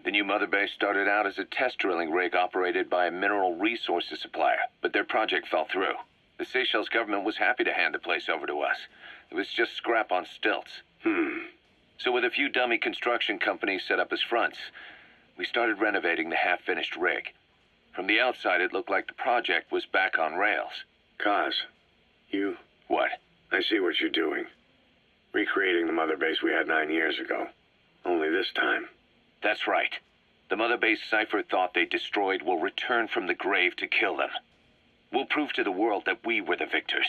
The new mother base started out as a test drilling rig operated by a mineral resources supplier, but their project fell through. The Seychelles government was happy to hand the place over to us. It was just scrap on stilts. So with a few dummy construction companies set up as fronts, we started renovating the half-finished rig. From the outside, it looked like the project was back on rails. Kaz, you... What? I see what you're doing. Recreating the mother base we had 9 years ago. Only this time. That's right. The mother base Cypher thought they destroyed will return from the grave to kill them. We'll prove to the world that we were the victors.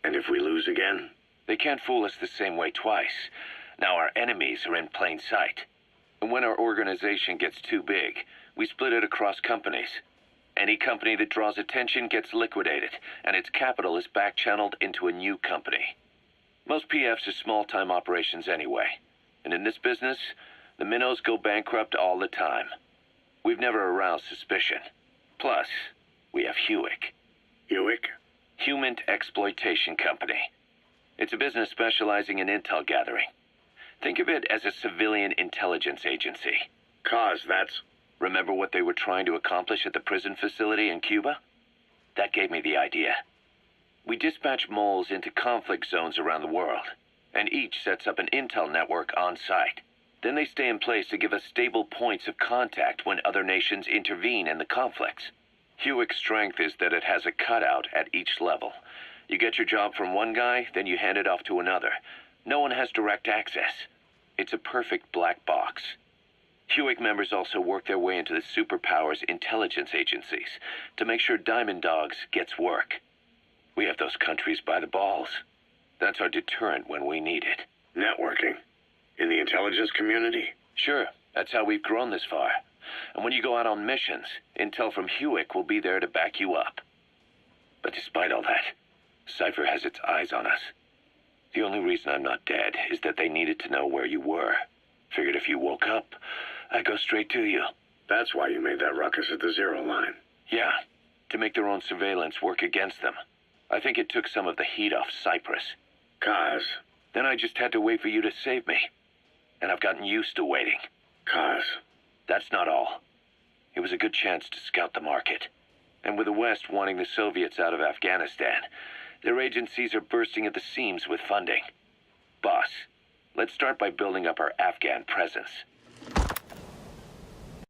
And if we lose again? They can't fool us the same way twice. Now our enemies are in plain sight. And when our organization gets too big, we split it across companies. Any company that draws attention gets liquidated, and its capital is back-channeled into a new company. Most PFs are small-time operations anyway. And in this business, the minnows go bankrupt all the time. We've never aroused suspicion. Plus, we have Hewick. Hewick? Human Exploitation Company. It's a business specializing in intel gathering. Think of it as a civilian intelligence agency. Kaz, that's... Remember what they were trying to accomplish at the prison facility in Cuba? That gave me the idea. We dispatch moles into conflict zones around the world, and each sets up an intel network on site. Then they stay in place to give us stable points of contact when other nations intervene in the conflicts. Hewick's strength is that it has a cutout at each level. You get your job from one guy, then you hand it off to another. No one has direct access. It's a perfect black box. Hewick members also work their way into the superpowers intelligence agencies to make sure Diamond Dogs gets work. We have those countries by the balls. That's our deterrent when we need it. Networking? In the intelligence community? Sure, that's how we've grown this far. And when you go out on missions, intel from Hewick will be there to back you up. But despite all that, Cypher has its eyes on us. The only reason I'm not dead is that they needed to know where you were. Figured if you woke up, I'd go straight to you. That's why you made that ruckus at the zero line. Yeah, to make their own surveillance work against them. I think it took some of the heat off Cyprus. Kaz. Then I just had to wait for you to save me. And I've gotten used to waiting. Kaz. That's not all. It was a good chance to scout the market. And with the West wanting the Soviets out of Afghanistan, their agencies are bursting at the seams with funding. Boss, let's start by building up our Afghan presence.